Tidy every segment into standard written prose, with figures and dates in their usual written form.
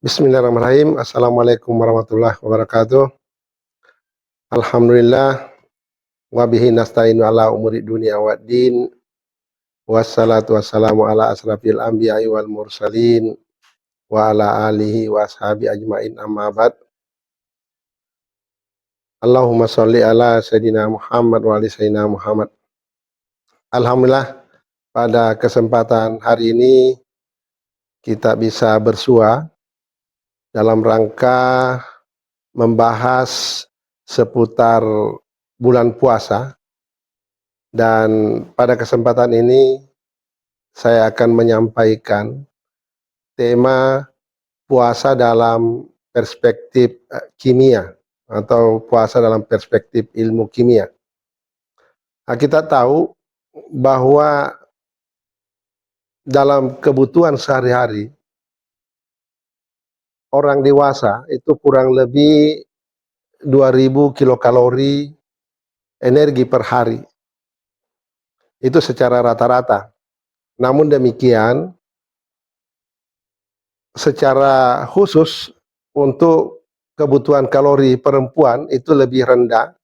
Bismillahirrahmanirrahim. Assalamualaikum warahmatullahi wabarakatuh. Alhamdulillah wa bihi nasta'inu ala umuri dunia waddin. Wassalatu wassalamu ala asrafil anbiya'i wal mursalin wa ala alihi wa ashabi ajmain amma ba'd. Allahumma sholli ala sayyidina Muhammad wa ali sayyidina Muhammad. Alhamdulillah pada kesempatan hari ini kita bisa bersua dalam rangka membahas seputar bulan puasa, dan pada kesempatan ini saya akan menyampaikan tema puasa dalam perspektif kimia atau puasa dalam perspektif ilmu kimia. Nah, kita tahu bahwa dalam kebutuhan sehari-hari orang dewasa itu kurang lebih 2000 kilokalori energi per hari. Itu secara rata-rata. Namun demikian, secara khusus untuk kebutuhan kalori perempuan itu lebih rendah,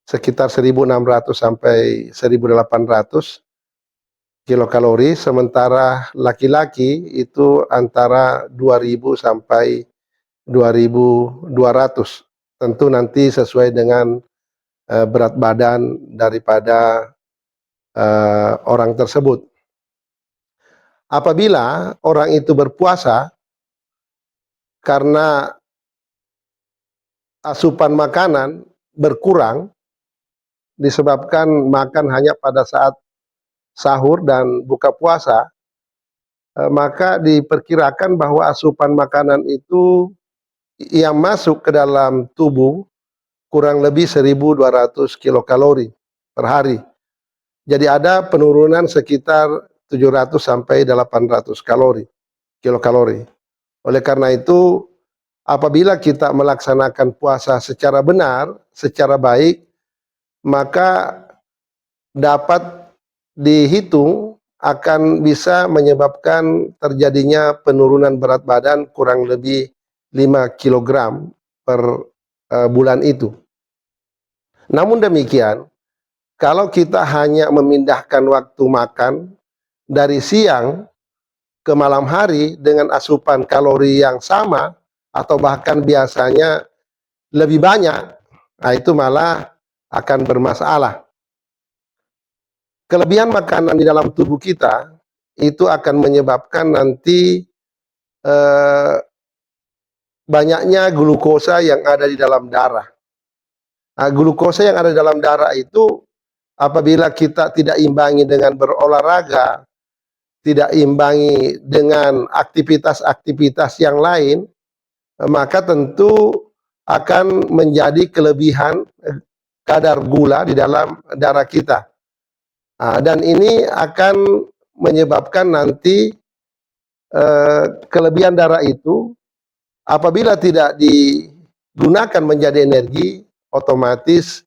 sekitar 1600 sampai 1800 kilokalori, sementara laki-laki itu antara 2000 sampai 2200. Tentu nanti sesuai dengan berat badan daripada orang tersebut. Apabila orang itu berpuasa karena asupan makanan berkurang disebabkan makan hanya pada saat sahur dan buka puasa, maka diperkirakan bahwa asupan makanan itu yang masuk ke dalam tubuh kurang lebih 1200 kilokalori per hari. Jadi ada penurunan sekitar 700 sampai 800 kilokalori. Oleh karena itu, apabila kita melaksanakan puasa secara benar, secara baik, maka dapat dihitung akan bisa menyebabkan terjadinya penurunan berat badan kurang lebih 5 kg per bulan itu. Namun demikian, kalau kita hanya memindahkan waktu makan dari siang ke malam hari dengan asupan kalori yang sama atau bahkan biasanya lebih banyak, nah itu malah akan bermasalah. Kelebihan makanan di dalam tubuh kita itu akan menyebabkan nanti banyaknya glukosa yang ada di dalam darah. Nah, glukosa yang ada di dalam darah itu apabila kita tidak imbangi dengan berolahraga, tidak imbangi dengan aktivitas-aktivitas yang lain, maka tentu akan menjadi kelebihan kadar gula di dalam darah kita. Dan ini akan menyebabkan nanti kelebihan darah itu apabila tidak digunakan menjadi energi, otomatis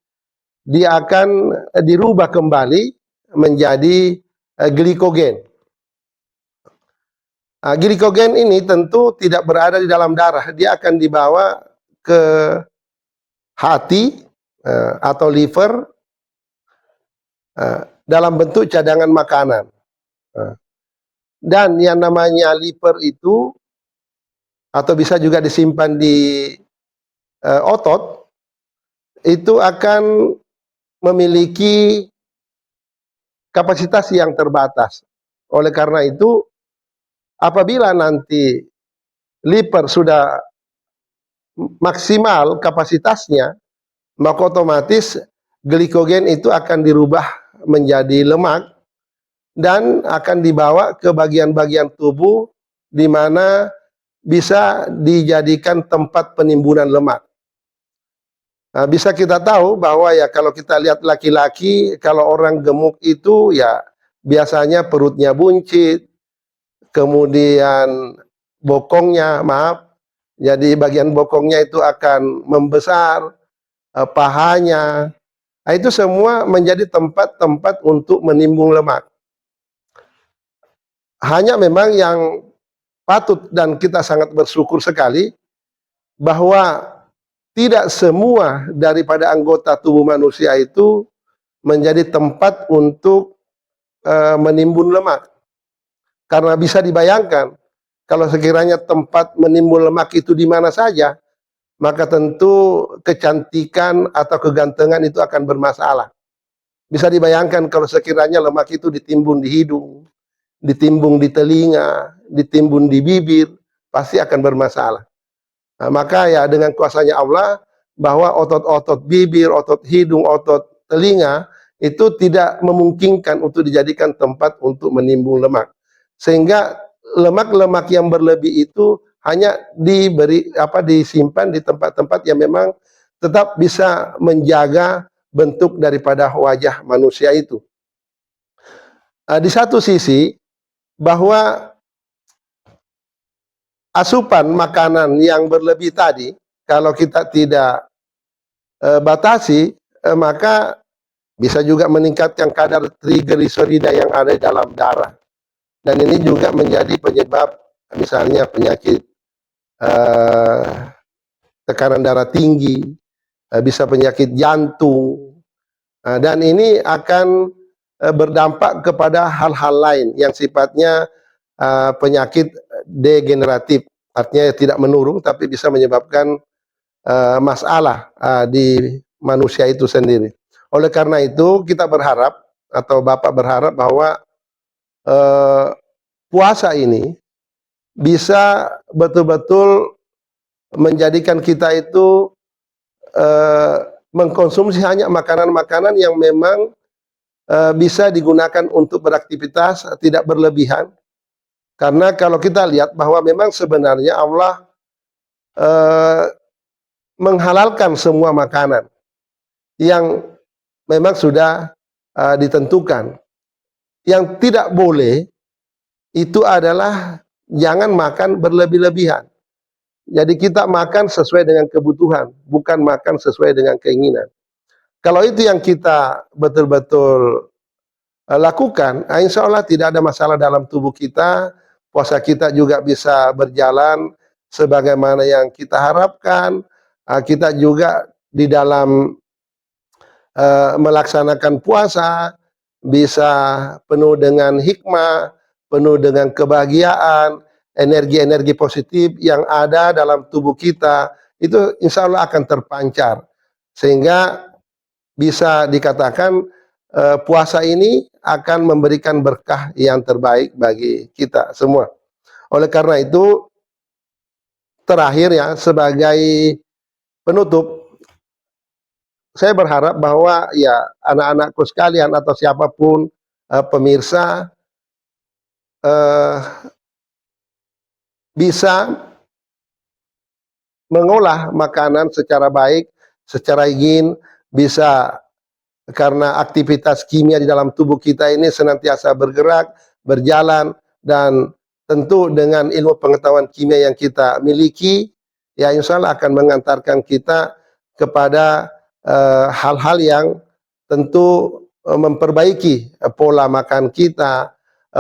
dia akan dirubah kembali menjadi glikogen. Glikogen ini tentu tidak berada di dalam darah, dia akan dibawa ke hati atau liver dalam bentuk cadangan makanan. Dan yang namanya liver itu, atau bisa juga disimpan di otot, itu akan memiliki kapasitas yang terbatas. Oleh karena itu, apabila nanti liver sudah maksimal kapasitasnya, maka otomatis glikogen itu akan dirubah menjadi lemak dan akan dibawa ke bagian-bagian tubuh di mana bisa dijadikan tempat penimbunan lemak. Nah, bisa kita tahu bahwa ya kalau kita lihat laki-laki, kalau orang gemuk itu ya biasanya perutnya buncit, kemudian bokongnya, jadi bagian bokongnya itu akan membesar, pahanya. Nah, itu semua menjadi tempat-tempat untuk menimbun lemak. Hanya memang yang patut dan kita sangat bersyukur sekali bahwa tidak semua daripada anggota tubuh manusia itu menjadi tempat untuk menimbun lemak. Karena bisa dibayangkan, kalau sekiranya tempat menimbun lemak itu di mana saja, maka tentu kecantikan atau kegantengan itu akan bermasalah. Bisa dibayangkan kalau sekiranya lemak itu ditimbun di hidung, ditimbun di telinga, ditimbun di bibir, pasti akan bermasalah. Nah, maka ya dengan kuasanya Allah, bahwa otot-otot bibir, otot hidung, otot telinga, itu tidak memungkinkan untuk dijadikan tempat untuk menimbun lemak. Sehingga lemak-lemak yang berlebih itu hanya disimpan di tempat-tempat yang memang tetap bisa menjaga bentuk daripada wajah manusia itu. Di satu sisi bahwa asupan makanan yang berlebih tadi, kalau kita tidak batasi, maka bisa juga meningkatkan kadar trigliserida yang ada di dalam darah. Dan ini juga menjadi penyebab misalnya penyakit tekanan darah tinggi, bisa penyakit jantung, dan ini akan berdampak kepada hal-hal lain yang sifatnya penyakit degeneratif, artinya tidak menurun tapi bisa menyebabkan masalah di manusia itu sendiri. Oleh karena itu kita berharap, atau Bapak berharap bahwa puasa ini bisa betul-betul menjadikan kita itu mengkonsumsi hanya makanan-makanan yang memang bisa digunakan untuk beraktivitas, tidak berlebihan. Karena kalau kita lihat bahwa memang sebenarnya Allah menghalalkan semua makanan yang memang sudah ditentukan. Yang tidak boleh itu adalah jangan makan berlebih-lebihan. Jadi kita makan sesuai dengan kebutuhan, bukan makan sesuai dengan keinginan. Kalau itu yang kita betul-betul lakukan, insya Allah tidak ada masalah dalam tubuh kita, puasa kita juga bisa berjalan sebagaimana yang kita harapkan. Kita juga di dalam melaksanakan puasa bisa penuh dengan hikmah, penuh dengan kebahagiaan, energi-energi positif yang ada dalam tubuh kita itu insya Allah akan terpancar, sehingga bisa dikatakan puasa ini akan memberikan berkah yang terbaik bagi kita semua. Oleh karena itu, terakhir ya, sebagai penutup, saya berharap bahwa ya anak-anakku sekalian atau siapapun pemirsa bisa mengolah makanan secara baik, secara higien, bisa, karena aktivitas kimia di dalam tubuh kita ini senantiasa bergerak, berjalan, dan tentu dengan ilmu pengetahuan kimia yang kita miliki, ya insya Allah akan mengantarkan kita kepada hal-hal yang tentu memperbaiki pola makan kita,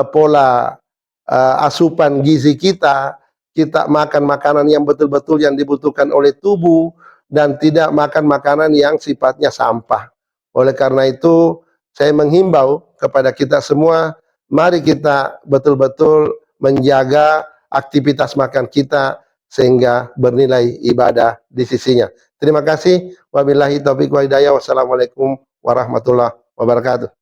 pola asupan gizi kita, kita makan makanan yang betul-betul yang dibutuhkan oleh tubuh, dan tidak makan makanan yang sifatnya sampah. Oleh karena itu, saya menghimbau kepada kita semua, mari kita betul-betul menjaga aktivitas makan kita sehingga bernilai ibadah di sisinya. Terima kasih. Wabillahi taufiq wa hidayah. Wassalamualaikum warahmatullahi wabarakatuh.